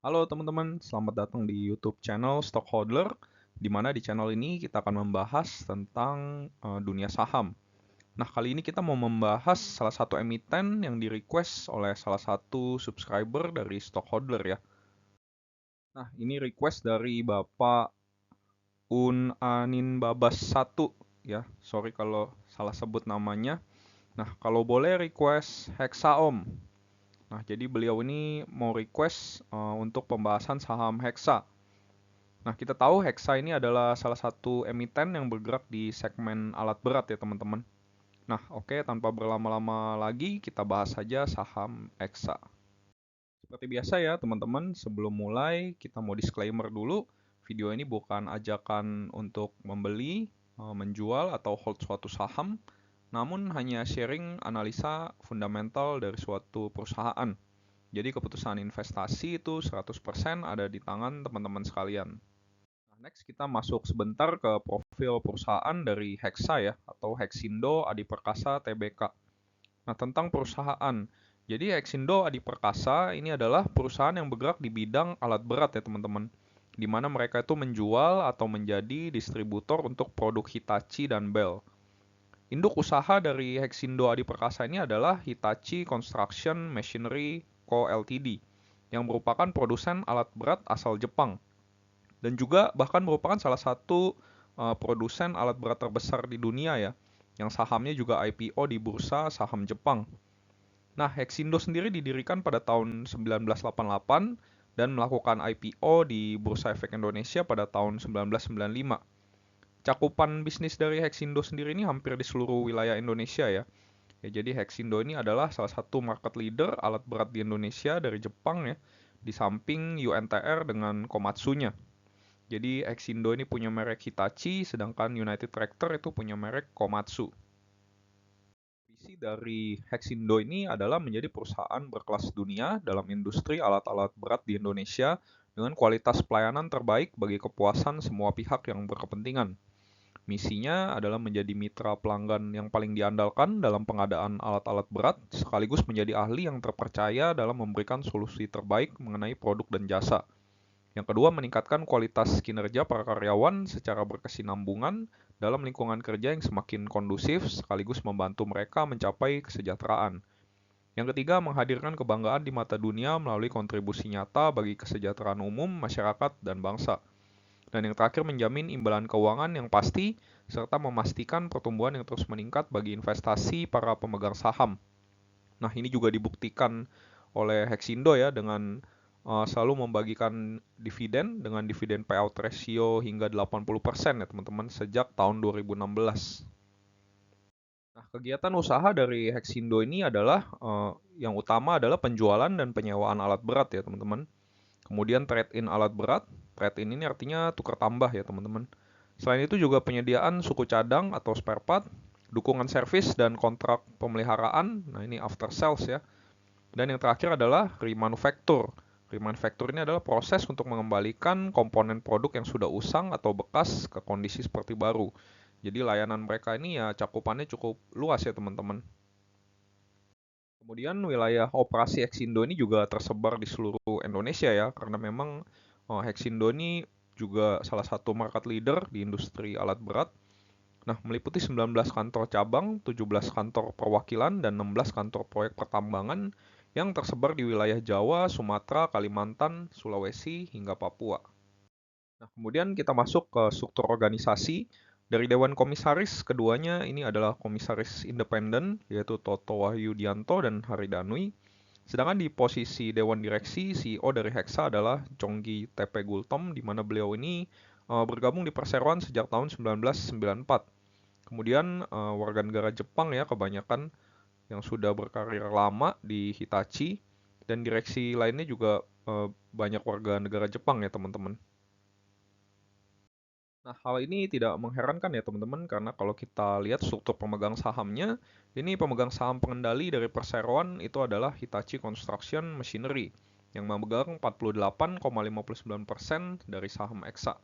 Halo teman-teman, selamat datang di YouTube channel Stockholder, di mana di channel ini kita akan membahas tentang dunia saham. Nah, kali ini kita mau membahas salah satu emiten yang di-request oleh salah satu subscriber dari Stockholder ya. Nah, ini request dari Bapak Unanin Babas 1 ya. Sorry kalau salah sebut namanya. Nah, kalau boleh request Hexa Om. Nah, jadi beliau ini mau request untuk pembahasan saham Hexa. Nah, kita tahu Hexa ini adalah salah satu emiten yang bergerak di segmen alat berat ya, teman-teman. Nah, oke, tanpa berlama-lama lagi, kita bahas saja saham Hexa. Seperti biasa ya, teman-teman, sebelum mulai, kita mau disclaimer dulu. Video ini bukan ajakan untuk membeli, menjual, atau hold suatu saham, namun hanya sharing analisa fundamental dari suatu perusahaan. Jadi keputusan investasi itu 100% ada di tangan teman-teman sekalian. Next kita masuk sebentar ke profil perusahaan dari Hexa ya, atau Hexindo Adi Perkasa Tbk. Nah, tentang perusahaan. Jadi Hexindo Adi Perkasa ini adalah perusahaan yang bergerak di bidang alat berat ya teman-teman. Di mana mereka itu menjual atau menjadi distributor untuk produk Hitachi dan Bell. Induk usaha dari Hexindo Adi Perkasa ini adalah Hitachi Construction Machinery Co. Ltd. yang merupakan produsen alat berat asal Jepang dan juga bahkan merupakan salah satu produsen alat berat terbesar di dunia ya, yang sahamnya juga IPO di bursa saham Jepang. Nah, Hexindo sendiri didirikan pada tahun 1988 dan melakukan IPO di Bursa Efek Indonesia pada tahun 1995. Cakupan bisnis dari Hexindo sendiri ini hampir di seluruh wilayah Indonesia ya. Ya, jadi Hexindo ini adalah salah satu market leader alat berat di Indonesia dari Jepang ya, di samping UNTR dengan Komatsunya. Jadi Hexindo ini punya merek Hitachi, sedangkan United Tractor itu punya merek Komatsu. Visi dari Hexindo ini adalah menjadi perusahaan berkelas dunia dalam industri alat-alat berat di Indonesia dengan kualitas pelayanan terbaik bagi kepuasan semua pihak yang berkepentingan. Misinya adalah menjadi mitra pelanggan yang paling diandalkan dalam pengadaan alat-alat berat, sekaligus menjadi ahli yang terpercaya dalam memberikan solusi terbaik mengenai produk dan jasa. Yang kedua, meningkatkan kualitas kinerja para karyawan secara berkesinambungan dalam lingkungan kerja yang semakin kondusif sekaligus membantu mereka mencapai kesejahteraan. Yang ketiga, menghadirkan kebanggaan di mata dunia melalui kontribusi nyata bagi kesejahteraan umum, masyarakat, dan bangsa. Dan yang terakhir, menjamin imbalan keuangan yang pasti serta memastikan pertumbuhan yang terus meningkat bagi investasi para pemegang saham. Nah, ini juga dibuktikan oleh Hexindo ya dengan selalu membagikan dividen dengan dividen payout ratio hingga 80% ya teman-teman sejak tahun 2016. Nah, kegiatan usaha dari Hexindo ini adalah yang utama adalah penjualan dan penyewaan alat berat ya teman-teman. Kemudian trade-in alat berat. Trade-in ini artinya tukar tambah ya teman-teman. Selain itu juga penyediaan suku cadang atau spare part, dukungan servis dan kontrak pemeliharaan. Nah, ini after sales ya. Dan yang terakhir adalah remanufacture. Remanufacture ini adalah proses untuk mengembalikan komponen produk yang sudah usang atau bekas ke kondisi seperti baru. Jadi layanan mereka ini ya cakupannya cukup luas ya teman-teman. Kemudian wilayah operasi Hexindo ini juga tersebar di seluruh Indonesia ya, karena memang Hexindo ini juga salah satu market leader di industri alat berat. Nah, meliputi 19 kantor cabang, 17 kantor perwakilan, dan 16 kantor proyek pertambangan yang tersebar di wilayah Jawa, Sumatera, Kalimantan, Sulawesi, hingga Papua. Nah, kemudian kita masuk ke struktur organisasi. Dari Dewan Komisaris, keduanya ini adalah komisaris independen, yaitu Toto Wahyudianto dan Hari Danui. Sedangkan di posisi Dewan Direksi, CEO dari Hexa adalah Chonggi TP Gultom, di mana beliau ini bergabung di perseroan sejak tahun 1994. Kemudian warga negara Jepang ya kebanyakan yang sudah berkarir lama di Hitachi dan direksi lainnya juga banyak warga negara Jepang ya teman-teman. Nah, hal ini tidak mengherankan ya teman-teman karena kalau kita lihat struktur pemegang sahamnya, ini pemegang saham pengendali dari perseroan itu adalah Hitachi Construction Machinery yang memegang 48,59% dari saham Hexa.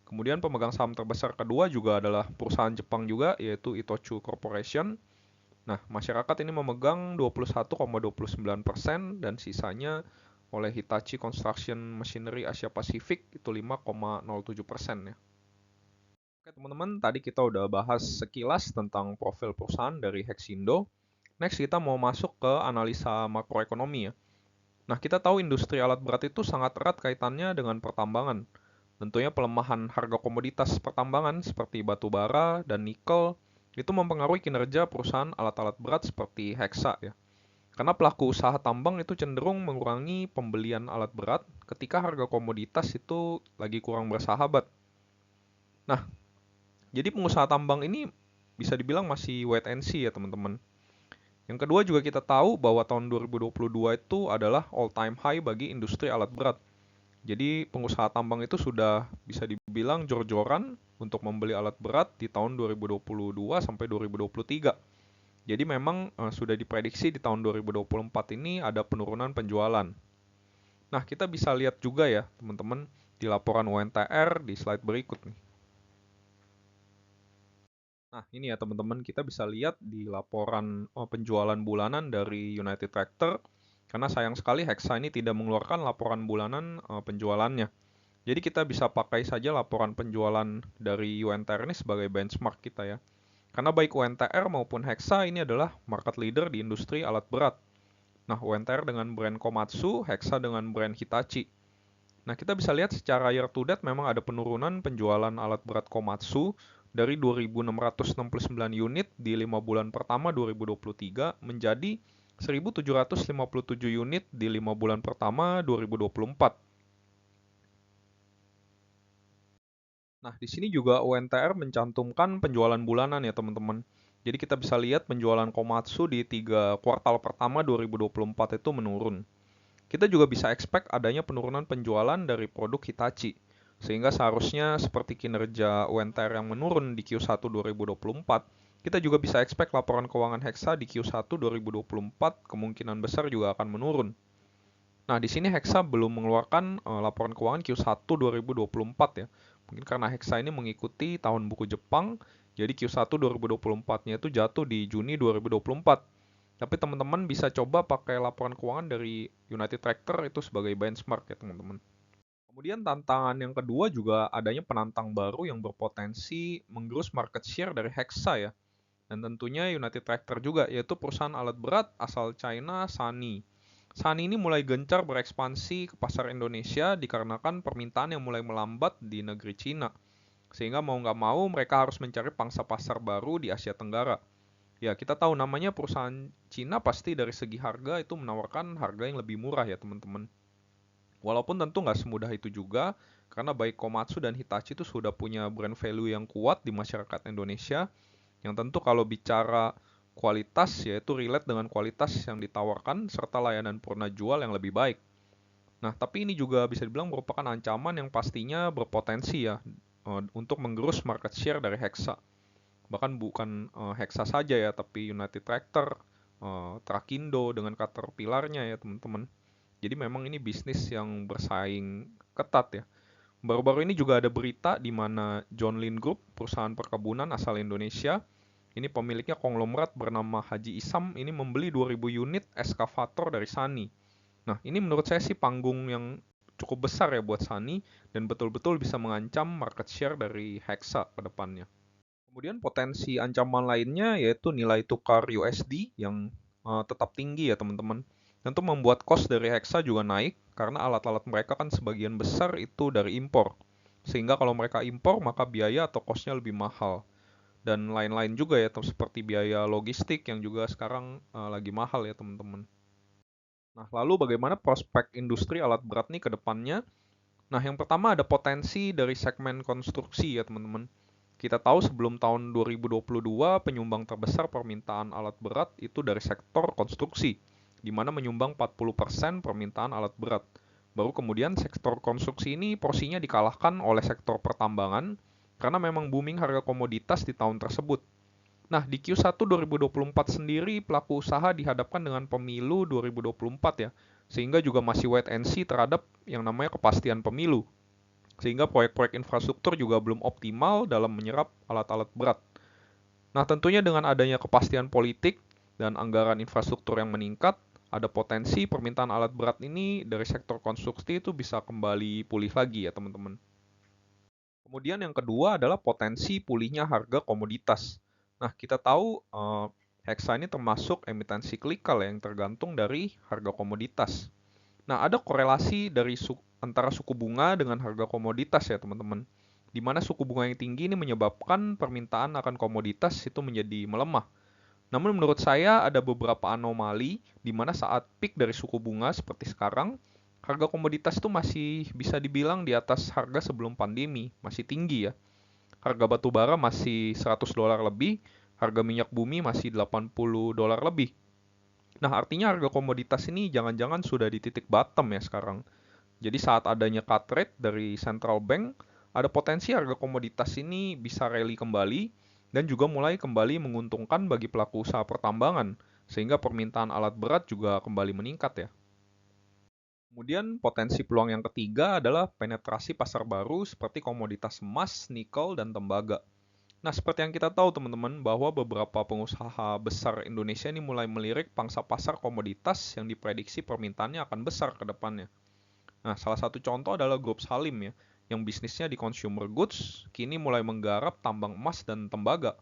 Kemudian pemegang saham terbesar kedua juga adalah perusahaan Jepang juga yaitu Itochu Corporation. Nah, masyarakat ini memegang 21,29% dan sisanya oleh Hitachi Construction Machinery Asia Pasifik itu 5,07% ya. Oke teman-teman, tadi kita udah bahas sekilas tentang profil perusahaan dari Hexindo. Next kita mau masuk ke analisa makroekonomi ya. Nah kita tahu industri alat berat itu sangat erat kaitannya dengan pertambangan. Tentunya pelemahan harga komoditas pertambangan seperti batu bara dan nikel itu mempengaruhi kinerja perusahaan alat-alat berat seperti Hexa ya. Karena pelaku usaha tambang itu cenderung mengurangi pembelian alat berat ketika harga komoditas itu lagi kurang bersahabat. Nah, jadi pengusaha tambang ini bisa dibilang masih wait and see ya teman-teman. Yang kedua juga kita tahu bahwa tahun 2022 itu adalah all time high bagi industri alat berat. Jadi pengusaha tambang itu sudah bisa dibilang jor-joran untuk membeli alat berat di tahun 2022 sampai 2023. Jadi memang sudah diprediksi di tahun 2024 ini ada penurunan penjualan. Nah, kita bisa lihat juga ya, teman-teman, di laporan UNTR di slide berikut nih. Nah, ini ya teman-teman, kita bisa lihat di laporan penjualan bulanan dari United Tractor, karena sayang sekali Hexa ini tidak mengeluarkan laporan bulanan penjualannya. Jadi kita bisa pakai saja laporan penjualan dari UNTR ini sebagai benchmark kita ya. Karena baik UNTR maupun Hexa ini adalah market leader di industri alat berat. Nah, UNTR dengan brand Komatsu, Hexa dengan brand Hitachi. Nah, kita bisa lihat secara year to date memang ada penurunan penjualan alat berat Komatsu dari 2.669 unit di 5 bulan pertama 2023 menjadi 1.757 unit di 5 bulan pertama 2024. Nah, di sini juga UNTR mencantumkan penjualan bulanan ya teman-teman. Jadi kita bisa lihat penjualan Komatsu di 3 kuartal pertama 2024 itu menurun. Kita juga bisa expect adanya penurunan penjualan dari produk Hitachi. Sehingga seharusnya seperti kinerja UNTR yang menurun di Q1 2024, kita juga bisa expect laporan keuangan Hexa di Q1 2024 kemungkinan besar juga akan menurun. Nah, di sini Hexa belum mengeluarkan laporan keuangan Q1 2024 ya. Mungkin karena Hexa ini mengikuti tahun buku Jepang, jadi Q1 2024-nya itu jatuh di Juni 2024. Tapi teman-teman bisa coba pakai laporan keuangan dari United Tractor itu sebagai benchmark ya teman-teman. Kemudian tantangan yang kedua juga adanya penantang baru yang berpotensi menggerus market share dari Hexa ya. Dan tentunya United Tractor juga, yaitu perusahaan alat berat asal China, SANY. SANY ini mulai gencar berekspansi ke pasar Indonesia dikarenakan permintaan yang mulai melambat di negeri Cina. Sehingga mau nggak mau mereka harus mencari pangsa pasar baru di Asia Tenggara. Ya, kita tahu namanya perusahaan Cina pasti dari segi harga itu menawarkan harga yang lebih murah ya teman-teman. Walaupun tentu nggak semudah itu juga, karena baik Komatsu dan Hitachi itu sudah punya brand value yang kuat di masyarakat Indonesia, yang tentu kalau bicara kualitas yaitu relate dengan kualitas yang ditawarkan serta layanan purna jual yang lebih baik. Nah, tapi ini juga bisa dibilang merupakan ancaman yang pastinya berpotensi ya untuk menggerus market share dari Hexa. Bahkan bukan Hexa saja ya, tapi United Tractor, Trakindo dengan Caterpillar-nya ya teman-teman. Jadi memang ini bisnis yang bersaing ketat ya. Baru-baru ini juga ada berita di mana John Lynn Group, perusahaan perkebunan asal Indonesia, ini pemiliknya konglomerat bernama Haji Isam, ini membeli 2.000 unit eskavator dari SANY. Nah, ini menurut saya sih panggung yang cukup besar ya buat SANY dan betul-betul bisa mengancam market share dari Hexa ke depannya. Kemudian potensi ancaman lainnya yaitu nilai tukar USD yang tetap tinggi ya teman-teman. Tentu membuat cost dari Hexa juga naik karena alat-alat mereka kan sebagian besar itu dari impor. Sehingga kalau mereka impor maka biaya atau costnya lebih mahal. Dan lain-lain juga ya seperti biaya logistik yang juga sekarang lagi mahal ya teman-teman. Nah, lalu bagaimana prospek industri alat berat nih ke depannya? Nah, yang pertama ada potensi dari segmen konstruksi ya teman-teman. Kita tahu sebelum tahun 2022 penyumbang terbesar permintaan alat berat itu dari sektor konstruksi, di mana menyumbang 40% permintaan alat berat. Baru kemudian sektor konstruksi ini porsinya dikalahkan oleh sektor pertambangan karena memang booming harga komoditas di tahun tersebut. Nah, di Q1 2024 sendiri pelaku usaha dihadapkan dengan pemilu 2024 ya, sehingga juga masih wait and see terhadap yang namanya kepastian pemilu. Sehingga proyek-proyek infrastruktur juga belum optimal dalam menyerap alat-alat berat. Nah, tentunya dengan adanya kepastian politik dan anggaran infrastruktur yang meningkat, ada potensi permintaan alat berat ini dari sektor konstruksi itu bisa kembali pulih lagi ya teman-teman. Kemudian yang kedua adalah potensi pulihnya harga komoditas. Nah, kita tahu Hexa ini termasuk emiten siklikal yang tergantung dari harga komoditas. Nah, ada korelasi dari antara suku bunga dengan harga komoditas ya teman-teman. Di mana suku bunga yang tinggi ini menyebabkan permintaan akan komoditas itu menjadi melemah. Namun menurut saya ada beberapa anomali di mana saat peak dari suku bunga seperti sekarang, harga komoditas itu masih bisa dibilang di atas harga sebelum pandemi, masih tinggi ya. Harga batu bara masih $100 lebih, harga minyak bumi masih $80 lebih. Nah, artinya harga komoditas ini jangan-jangan sudah di titik bottom ya sekarang. Jadi saat adanya cut rate dari central bank, ada potensi harga komoditas ini bisa rally kembali dan juga mulai kembali menguntungkan bagi pelaku usaha pertambangan, sehingga permintaan alat berat juga kembali meningkat ya. Kemudian potensi peluang yang ketiga adalah penetrasi pasar baru seperti komoditas emas, nikel, dan tembaga. Nah, seperti yang kita tahu teman-teman, bahwa beberapa pengusaha besar Indonesia ini mulai melirik pangsa pasar komoditas yang diprediksi permintaannya akan besar ke depannya. Nah, salah satu contoh adalah grup Salim ya, yang bisnisnya di consumer goods, kini mulai menggarap tambang emas dan tembaga.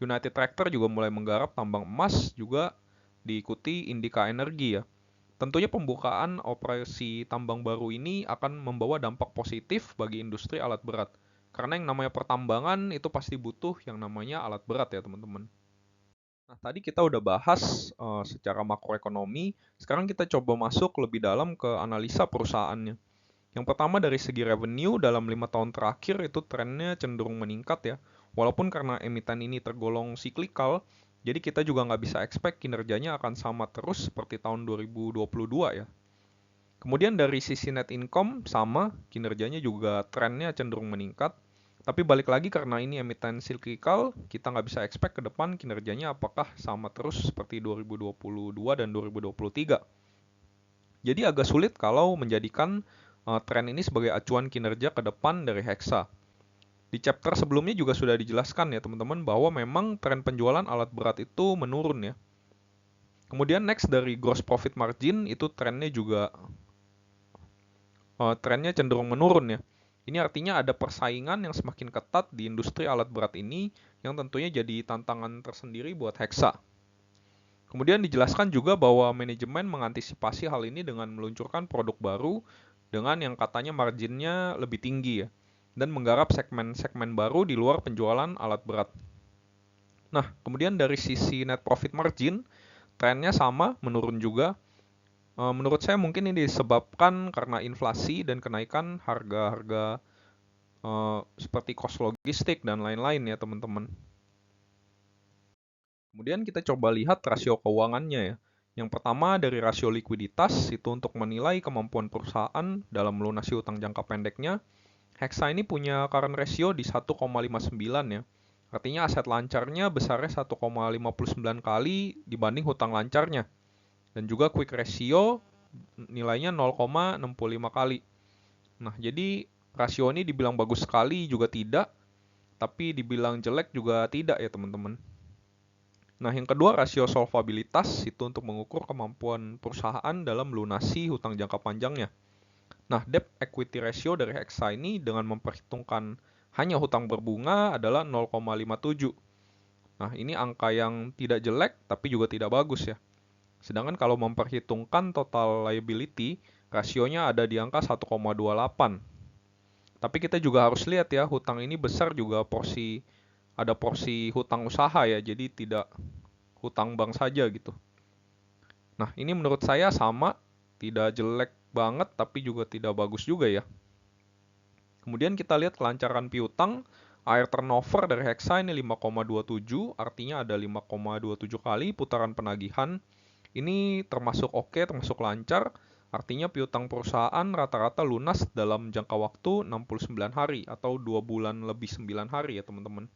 United Tractor juga mulai menggarap tambang emas, juga diikuti Indika Energi ya. Tentunya pembukaan operasi tambang baru ini akan membawa dampak positif bagi industri alat berat. Karena yang namanya pertambangan itu pasti butuh yang namanya alat berat ya teman-teman. Nah, tadi kita udah bahas secara makroekonomi, sekarang kita coba masuk lebih dalam ke analisa perusahaannya. Yang pertama dari segi revenue dalam 5 tahun terakhir itu trennya cenderung meningkat ya. Walaupun karena emiten ini tergolong cyclical, jadi kita juga nggak bisa expect kinerjanya akan sama terus seperti tahun 2022 ya. Kemudian dari sisi net income sama, kinerjanya juga trennya cenderung meningkat. Tapi balik lagi karena ini emiten cyclical, kita nggak bisa expect ke depan kinerjanya apakah sama terus seperti 2022 dan 2023. Jadi agak sulit kalau menjadikan tren ini sebagai acuan kinerja ke depan dari Hexa. Di chapter sebelumnya juga sudah dijelaskan ya teman-teman bahwa memang tren penjualan alat berat itu menurun ya. Kemudian next dari gross profit margin itu trennya cenderung menurun ya. Ini artinya ada persaingan yang semakin ketat di industri alat berat ini yang tentunya jadi tantangan tersendiri buat Hexa. Kemudian dijelaskan juga bahwa manajemen mengantisipasi hal ini dengan meluncurkan produk baru dengan yang katanya marginnya lebih tinggi ya, dan menggarap segmen-segmen baru di luar penjualan alat berat. Nah, kemudian dari sisi net profit margin, trennya sama, menurun juga. Menurut saya mungkin ini disebabkan karena inflasi dan kenaikan harga-harga seperti kos logistik dan lain-lain ya teman-teman. Kemudian kita coba lihat rasio keuangannya ya. Yang pertama dari rasio likuiditas itu untuk menilai kemampuan perusahaan dalam melunasi utang jangka pendeknya. Hexa ini punya current ratio di 1,59 ya. Artinya aset lancarnya besarnya 1,59 kali dibanding hutang lancarnya. Dan juga quick ratio nilainya 0,65 kali. Nah, jadi rasio ini dibilang bagus sekali juga tidak, tapi dibilang jelek juga tidak ya teman-teman. Nah, yang kedua rasio solvabilitas itu untuk mengukur kemampuan perusahaan dalam melunasi hutang jangka panjangnya. Nah, debt equity ratio dari Hexa ini dengan memperhitungkan hanya hutang berbunga adalah 0,57. Nah, ini angka yang tidak jelek tapi juga tidak bagus ya. Sedangkan kalau memperhitungkan total liability, rasionya ada di angka 1,28. Tapi kita juga harus lihat ya, hutang ini besar juga ada porsi hutang usaha ya, jadi tidak hutang bank saja gitu. Nah, ini menurut saya sama, tidak jelek banget tapi juga tidak bagus juga ya. Kemudian kita lihat kelancaran piutang, air turnover dari Hexa ini 5,27, artinya ada 5,27 kali putaran penagihan. Ini termasuk oke, termasuk lancar, artinya piutang perusahaan rata-rata lunas dalam jangka waktu 69 hari atau 2 bulan lebih 9 hari ya teman-teman.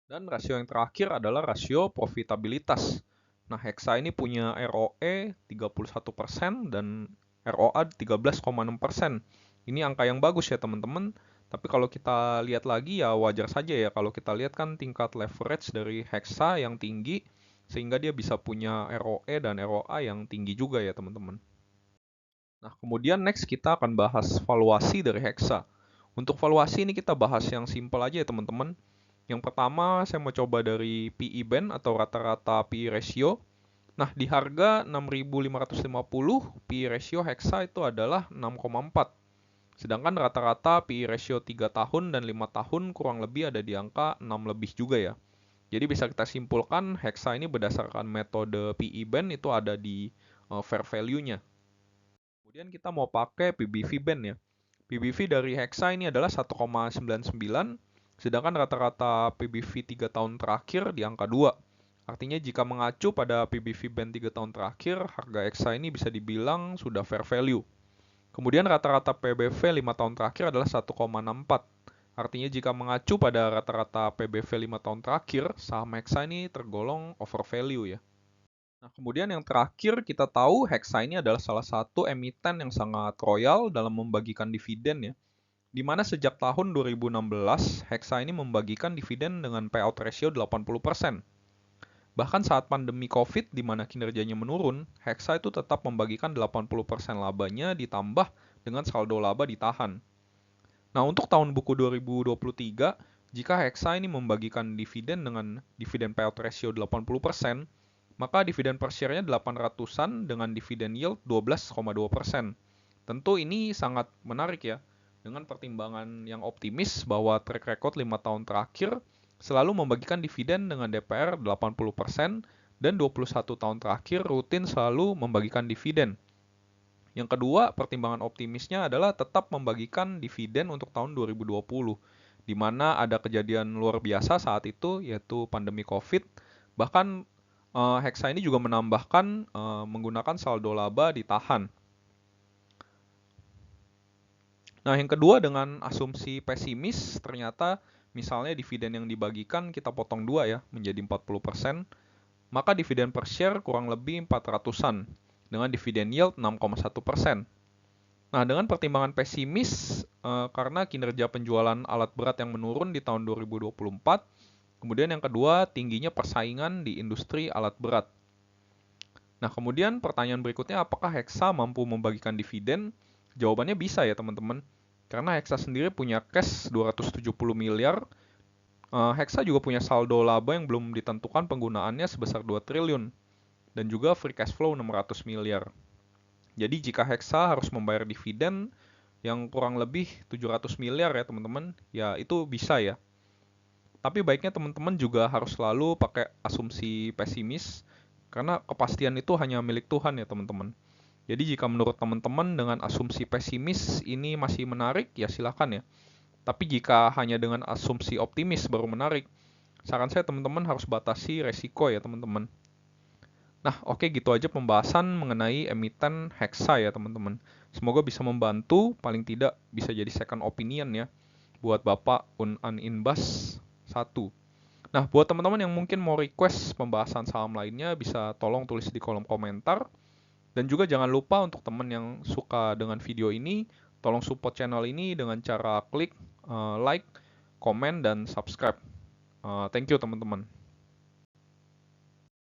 Dan rasio yang terakhir adalah rasio profitabilitas. Nah, Hexa ini punya ROE 31% dan ROA 13,6%. Ini angka yang bagus ya teman-teman. Tapi kalau kita lihat lagi ya wajar saja ya kalau kita lihat kan tingkat leverage dari Hexa yang tinggi sehingga dia bisa punya ROE dan ROA yang tinggi juga ya teman-teman. Nah, kemudian next kita akan bahas valuasi dari Hexa. Untuk valuasi ini kita bahas yang simple aja ya teman-teman. Yang pertama saya mau coba dari PE band atau rata-rata PE ratio. Nah, di harga 6.550, PE ratio Hexa itu adalah 6,4. Sedangkan rata-rata PE ratio 3 tahun dan 5 tahun kurang lebih ada di angka 6 lebih juga ya. Jadi bisa kita simpulkan Hexa ini berdasarkan metode PE band itu ada di fair value-nya. Kemudian kita mau pakai PBV band ya. PBV dari Hexa ini adalah 1,99, sedangkan rata-rata PBV 3 tahun terakhir di angka 2. Artinya jika mengacu pada PBV band 3 tahun terakhir, harga Hexa ini bisa dibilang sudah fair value. Kemudian rata-rata PBV 5 tahun terakhir adalah 1,64. Artinya jika mengacu pada rata-rata PBV 5 tahun terakhir, saham Hexa ini tergolong over value ya. Nah, kemudian yang terakhir kita tahu Hexa ini adalah salah satu emiten yang sangat royal dalam membagikan dividen ya. Di mana sejak tahun 2016, Hexa ini membagikan dividen dengan payout ratio 80%. Bahkan saat pandemi COVID di mana kinerjanya menurun, Hexa itu tetap membagikan 80% labanya ditambah dengan saldo laba ditahan. Nah, untuk tahun buku 2023, jika Hexa ini membagikan dividen dengan dividen payout ratio 80%, maka dividen per share-nya 800-an dengan dividen yield 12,2%. Tentu ini sangat menarik ya, dengan pertimbangan yang optimis bahwa track record 5 tahun terakhir selalu membagikan dividen dengan DPR 80% dan 21 tahun terakhir rutin selalu membagikan dividen. Yang kedua, pertimbangan optimisnya adalah tetap membagikan dividen untuk tahun 2020, di mana ada kejadian luar biasa saat itu, yaitu pandemi COVID. Bahkan Hexa ini juga menambahkan menggunakan saldo laba ditahan. Nah, yang kedua dengan asumsi pesimis, ternyata misalnya dividen yang dibagikan kita potong dua ya, menjadi 40%, maka dividen per share kurang lebih 400-an, dengan dividen yield 6,1%. Nah, dengan pertimbangan pesimis karena kinerja penjualan alat berat yang menurun di tahun 2024, kemudian yang kedua tingginya persaingan di industri alat berat. Nah, kemudian pertanyaan berikutnya, apakah Hexa mampu membagikan dividen? Jawabannya bisa ya teman-teman. Karena Hexa sendiri punya cash 270 miliar, Hexa juga punya saldo laba yang belum ditentukan penggunaannya sebesar 2 triliun, dan juga free cash flow 600 miliar. Jadi jika Hexa harus membayar dividen yang kurang lebih 700 miliar ya teman-teman, ya itu bisa ya. Tapi baiknya teman-teman juga harus selalu pakai asumsi pesimis, karena kepastian itu hanya milik Tuhan ya teman-teman. Jadi jika menurut teman-teman dengan asumsi pesimis ini masih menarik, ya silakan ya. Tapi jika hanya dengan asumsi optimis baru menarik, saran saya teman-teman harus batasi resiko ya teman-teman. Nah, oke gitu aja pembahasan mengenai emiten Hexa ya teman-teman. Semoga bisa membantu, paling tidak bisa jadi second opinion ya buat Bapak Uninbas 1. Nah, buat teman-teman yang mungkin mau request pembahasan saham lainnya, bisa tolong tulis di kolom komentar. Dan juga jangan lupa untuk teman yang suka dengan video ini, tolong support channel ini dengan cara klik like, komen, dan subscribe. Thank you teman-teman.